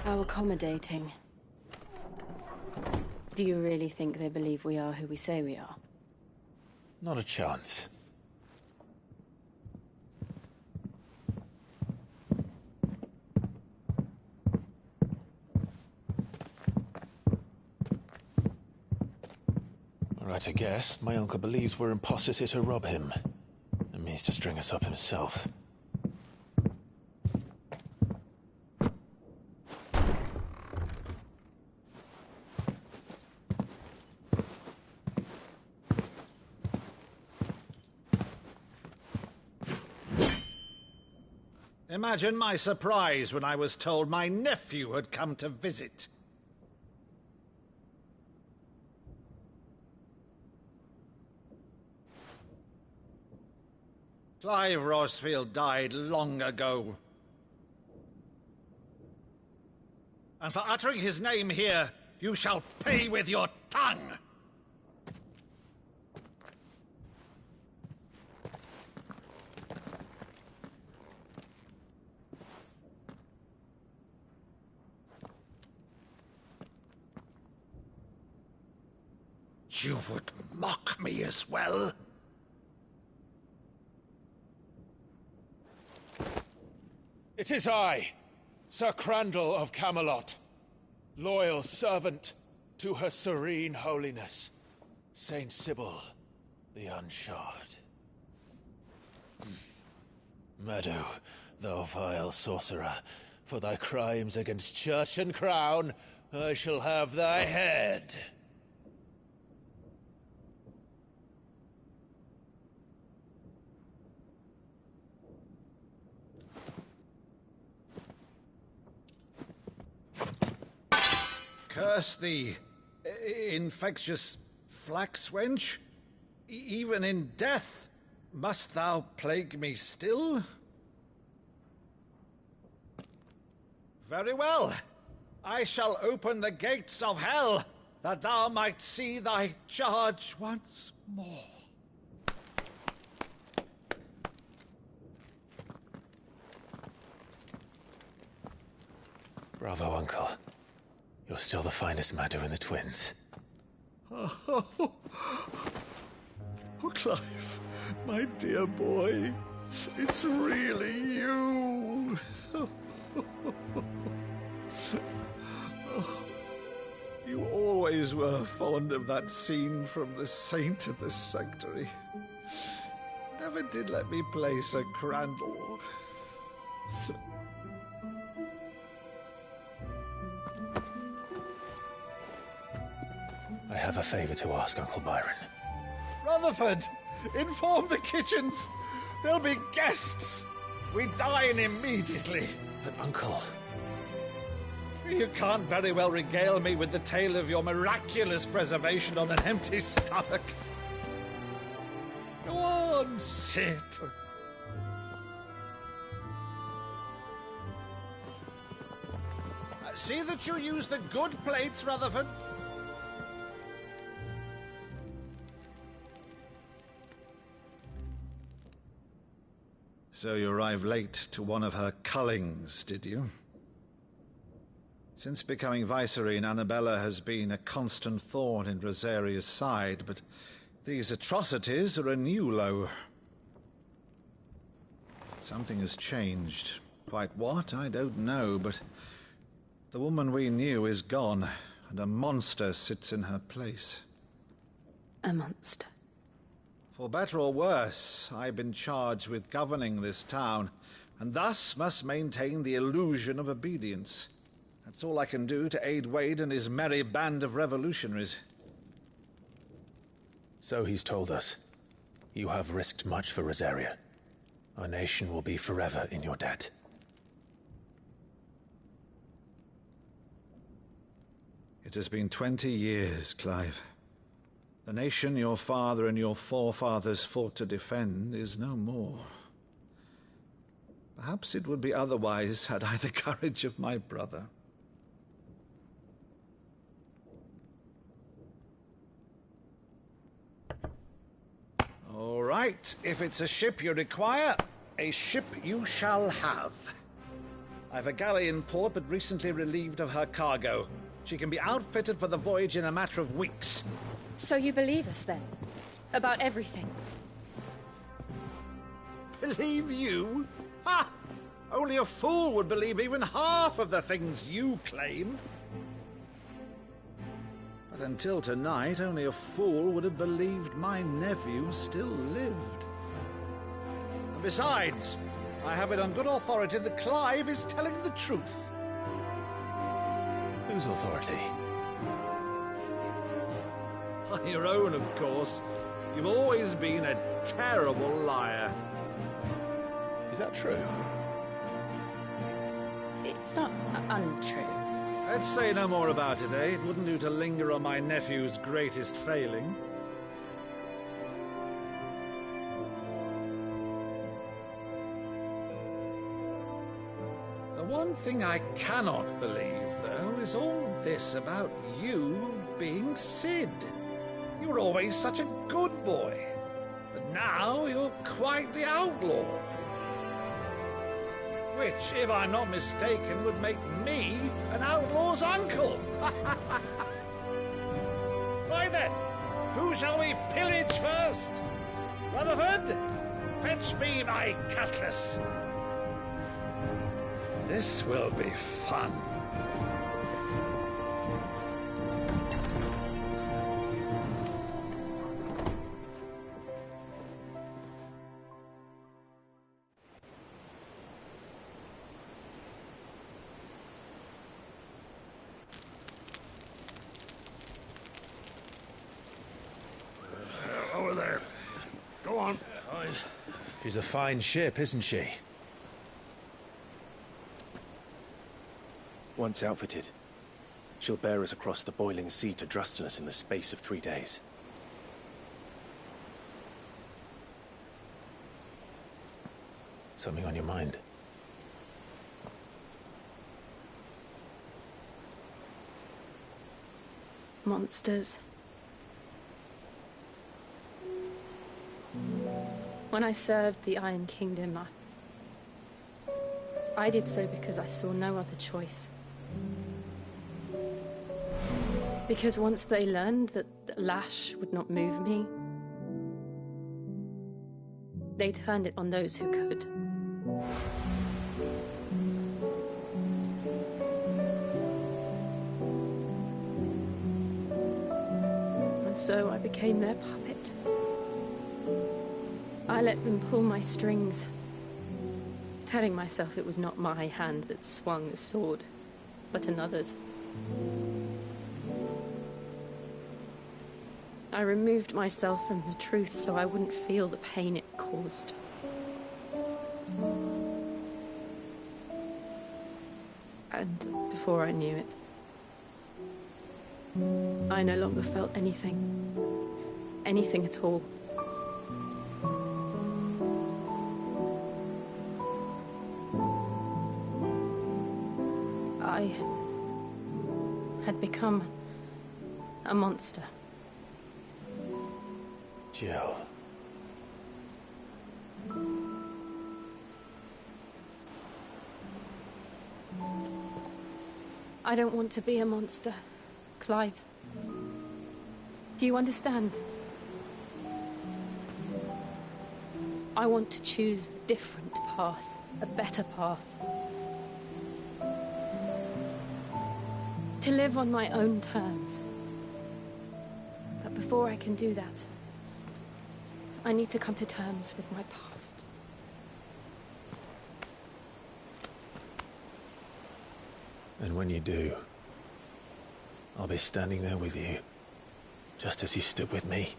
How accommodating. Do you really think they believe we are who we say we are? Not a chance. Alright, I guess. My uncle believes we're imposters here to rob him. And means to string us up himself. Imagine my surprise when I was told my nephew had come to visit. Clive Rosfield died long ago. And for uttering his name here, you shall pay with your tongue! You would mock me as well? It is I, Sir Crandall of Camelot, loyal servant to Her Serene Holiness, Saint Sybil the Unshod. Meadow, thou vile sorcerer, for thy crimes against church and crown, I shall have thy head. Curse thee, infectious flax wench. Even in death, must thou plague me still? Very well. I shall open the gates of hell, that thou might see thy charge once more. Bravo, Uncle. You're still the finest Meadow in the twins. Oh, Clive, my dear boy, it's really you. You always were fond of that scene from The Saint of the Sanctuary. Never did let me play Sir Crandall. I have a favor to ask, Uncle Byron. Rutherford, inform the kitchens. There'll be guests. We dine immediately. But, Uncle... You can't very well regale me with the tale of your miraculous preservation on an empty stomach. Go on, sit. See that you use the good plates, Rutherford. So you arrived late to one of her cullings, did you? Since becoming Vicereine, Annabella has been a constant thorn in Rosaria's side, but these atrocities are a new low. Something has changed. Quite what, I don't know, but the woman we knew is gone, and a monster sits in her place. A monster? For better or worse, I've been charged with governing this town, and thus must maintain the illusion of obedience. That's all I can do to aid Wade and his merry band of revolutionaries. So he's told us. You have risked much for Rosaria. Our nation will be forever in your debt. It has been 20 years, Clive. The nation your father and your forefathers fought to defend is no more. Perhaps it would be otherwise had I the courage of my brother. All right, if it's a ship you require, a ship you shall have. I've a galley in port, but recently relieved of her cargo. She can be outfitted for the voyage in a matter of weeks. So you believe us, then? About everything? Believe you? Ha! Only a fool would believe even half of the things you claim. But until tonight, only a fool would have believed my nephew still lived. And besides, I have it on good authority that Clive is telling the truth. Whose authority? On your own, of course. You've always been a terrible liar. Is that true? It's not untrue. Let's say no more about it, eh? It wouldn't do to linger on my nephew's greatest failing. The one thing I cannot believe, though, is all this about you being Sid. You were always such a good boy, but now you're quite the outlaw. Which, if I'm not mistaken, would make me an outlaw's uncle. Right then, who shall we pillage first? Rutherford, fetch me my cutlass. This will be fun. Over there. Go on. She's a fine ship, isn't she? Once outfitted, she'll bear us across the boiling sea to Drustinus in the space of 3 days. Something on your mind? Monsters. When I served the Iron Kingdom, I did so because I saw no other choice. Because once they learned that the lash would not move me, they turned it on those who could. And so I became their puppet. I let them pull my strings, telling myself it was not my hand that swung the sword, but another's. I removed myself from the truth so I wouldn't feel the pain it caused. And before I knew it, I no longer felt anything. Anything at all. I had become a monster. Jill. I don't want to be a monster, Clive. Do you understand? I want to choose a different path, a better path. To live on my own terms. But before I can do that, I need to come to terms with my past. And when you do, I'll be standing there with you, just as you stood with me.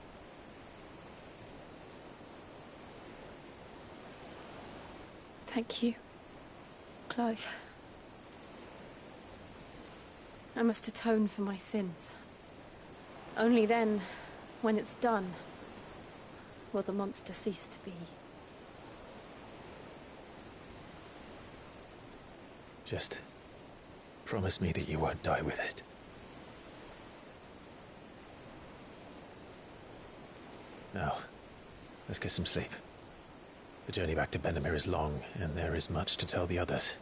Thank you, Clive. I must atone for my sins. Only then, when it's done, will the monster cease to be. Just promise me that you won't die with it. Now, let's get some sleep. The journey back to Benamir is long, and there is much to tell the others.